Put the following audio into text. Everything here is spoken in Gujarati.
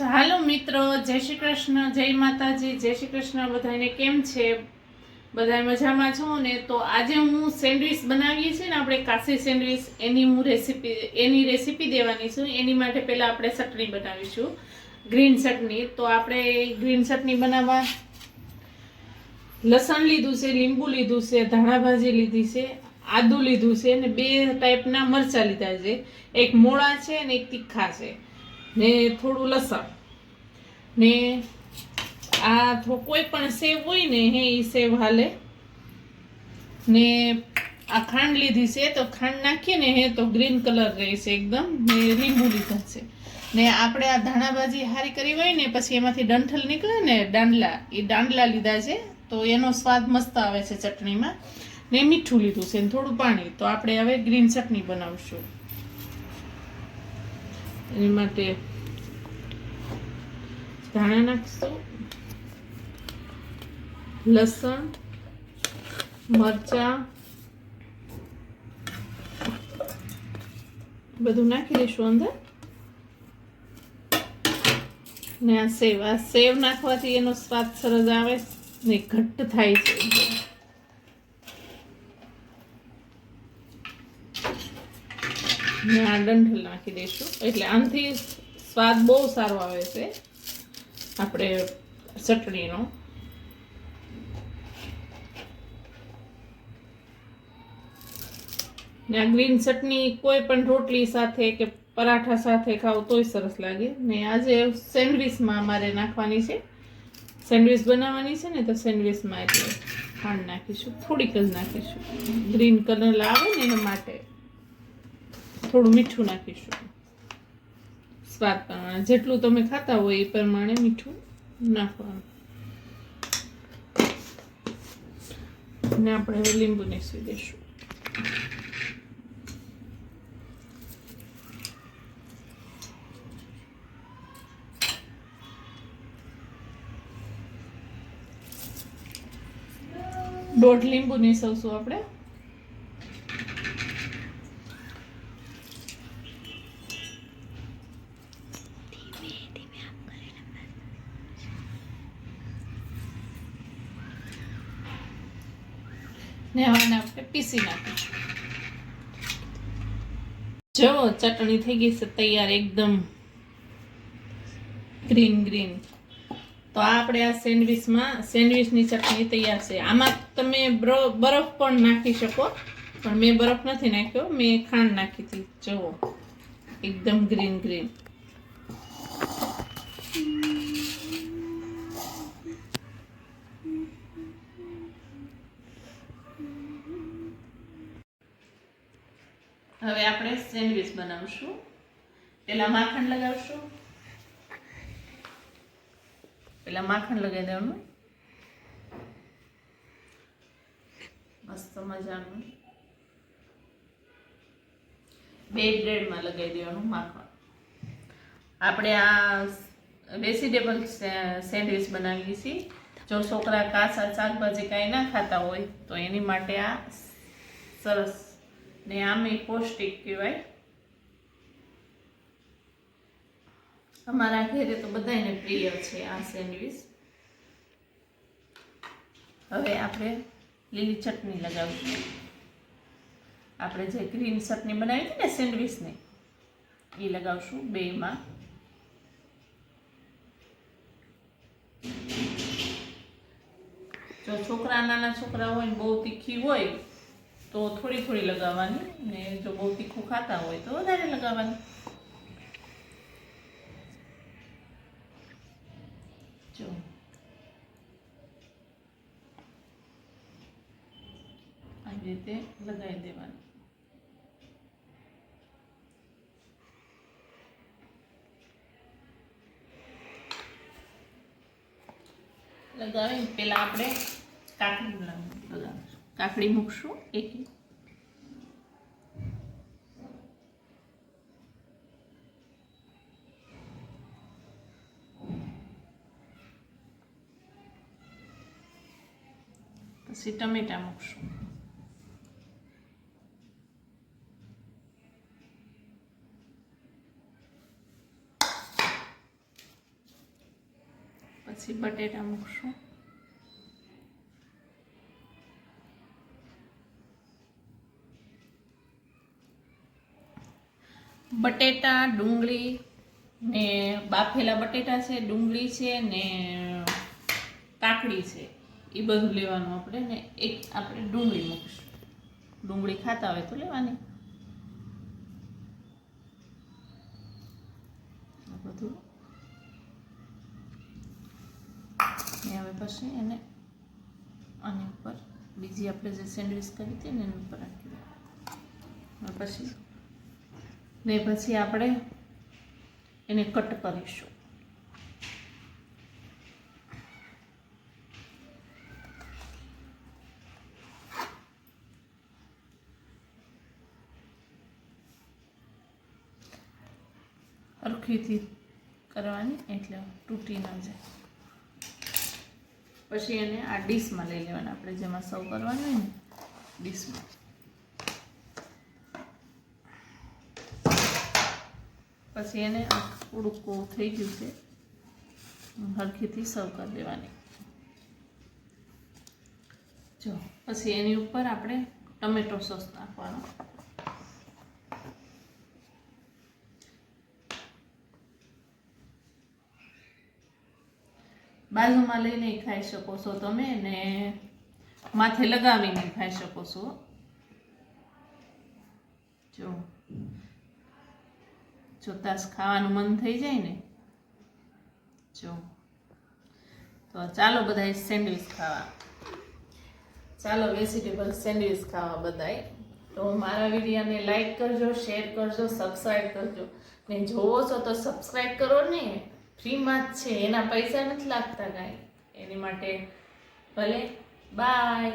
હાલો મિત્રો, જય શ્રી કૃષ્ણ, જય માતાજી, જય શ્રી કૃષ્ણ. બધાને કેમ છે? બધા મજામાં છો ને? તો આજે હું સેન્ડવિચ બનાવીએ છીએ ને, આપણે કાશી સેન્ડવિચ, એની રેસીપી દેવાની છું. એની માટે પહેલા આપણે ચટણી બનાવીશું, ગ્રીન ચટણી. તો આપણે ગ્રીન ચટણી બનાવવા લસણ લીધું છે, લીંબુ લીધું છે, ધાણા ભાજી લીધી છે, આદુ લીધું છે ને 2 ટાઈપના મરચાં લીધા છે. એક મોળા છે ને એક તીખા છે ને થોડું લસણ ને આ કોઈ પણ સેવ હોય ને એ સેવ હાલે ને આ ખાંડ લીધી છે. તો ખાંડ નાખીએ ને તો ગ્રીન કલર રહેશે એકદમ. ને લીંબુ લીધા છે ને આપણે આ ધાણા ભાજી હારી કરી હોય ને પછી એમાંથી ડંઠલ નીકળે ને દાંડલા લીધા છે. તો એનો સ્વાદ મસ્ત આવે છે ચટણીમાં. ને મીઠું લીધું છે ને થોડું પાણી. તો આપણે હવે ગ્રીન ચટણી બનાવશું. એની માટે ધાણા નાખશું, લસણ, મરચાં બધું નાખી દઈશું અંદર. ને આ સેવ નાખવાથી એનો સ્વાદ સરસ આવે ને ઘટ્ટ થાય છે. ને આ ડંઠલ નાખી દઈશું એટલે આનાથી સ્વાદ બહુ સારો આવે છે આપણે ચટણીનો. ને આ ગ્રીન ચટણી કોઈ પણ રોટલી સાથે કે પરાઠા સાથે ખાવ તોય સરસ લાગે. ને આજે સેન્ડવિચમાં અમારે નાખવાની છે, સેન્ડવિચ બનાવવાની છે ને, તો સેન્ડવિચમાં એટલે ખાંડ નાખીશું, થોડીક જ નાખીશું. ગ્રીન કલર આવે ને એના માટે થોડું મીઠું નાખીશું સ્વાદ પ્રમાણે. જેટલું તમે ખાતા હોય એ પ્રમાણે મીઠું નાખવાનું. ને આપણે હવે લીંબુ નાખી દઈશું. દોઢ લીંબુ નીસવશું આપણે. ને હવે આપણે પીસી નાખીશું. જો ચટણી થઈ ગઈ છે તૈયાર, એકદમ ગ્રીન. તો આપણે આ સેન્ડવિચની ચટણી તૈયાર છે. આમાં તમે બરફ પણ નાખી શકો, પણ મેં બરફ નથી નાખ્યો, મેં ખાંડ નાખી હતી. જુઓ એકદમ ગ્રીન. હવે આપણે સેન્ડવિચ બનાવશું. પેલા માખણ લગાવશું. માખણ લગાવી દેવાનું મસ્ત મજાનું. 2 બ્રેડમાં લગાવી દેવાનું માખણ. આપણે આ વેજીટેબલ સેન્ડવિચ બનાવીએ છીએ. જો છોકરા કાચા શાકભાજી કાંઈ ના ખાતા હોય તો એની માટે આ સરસ ને આમે પૌષ્ટિક કહેવાય. અમારા ઘરે તો બધાને પ્રિય છે આ સેન્ડવિચ. હવે આપણે લીલી ચટણી લગાવીશું. આપણે જે ગ્રીન ચટણી બનાવી હતી ને સેન્ડવિચની, એ લગાવશું બેમાં. જો નાના છોકરા હોય ને બહુ તીખી હોય તો થોડી લગાવવાની, ને જો બહુ તીખું ખાતા હોય તો વધારે લગાવવાની. જો આવી રીતે લગાવી દેવાનું. લગાવી પેલા આપણે કાકડી મૂકશું એક. પછી ટમેટા મૂકશું. પછી બટેટા મૂકશું. બટેટા, ડુંગળી ને બાફેલા બટેટા છે, ડુંગળી છે ને કાકડી છે, એ બધું લેવાનું આપણે. ને એક આપણે ડુંગળી મૂકીશું. ડુંગળી ખાતા હોય તો લેવાની. બધું હવે પછી એને આની ઉપર બીજી આપણે જે સેન્ડવિચ કરી હતી ને એની ઉપર રાખી દઈએ. પછી આપણે એને કટ કરીશું. સરખીથી કરવાની એટલે તૂટી ન જાય. પછી એને આ ડીશમાં લઈ લેવાના આપણે, જેમાં સર્વ કરવાનું હોય ને ડીશમાં. પછી એને થોડુંક થઈ ગયું છે, સરખીથી સર્વ કરી દેવાની. જો પછી એની ઉપર આપણે ટમેટો સોસ નાખવાનો. બાજુમાં લઈને ખાઈ શકો છો તમે, ને માથે લગાવીને ખાઈ શકો છો. જોતા જ ખાવાનું મન થઈ જાય ને. જો તો ચાલો બધાય સેન્ડવિચ ખાવા. ચાલો વેજીટેબલ સેન્ડવિચ ખાવા બધાય. તો મારા વિડીયોને લાઈક કરજો, શેર કરજો, સબસ્ક્રાઈબ કરજો. ને જોવો છો તો સબસ્ક્રાઈબ કરો ને, ફ્રીમાં જ છે, એના પૈસા નથી લાગતા કાંઈ. એની માટે ભલે બાય.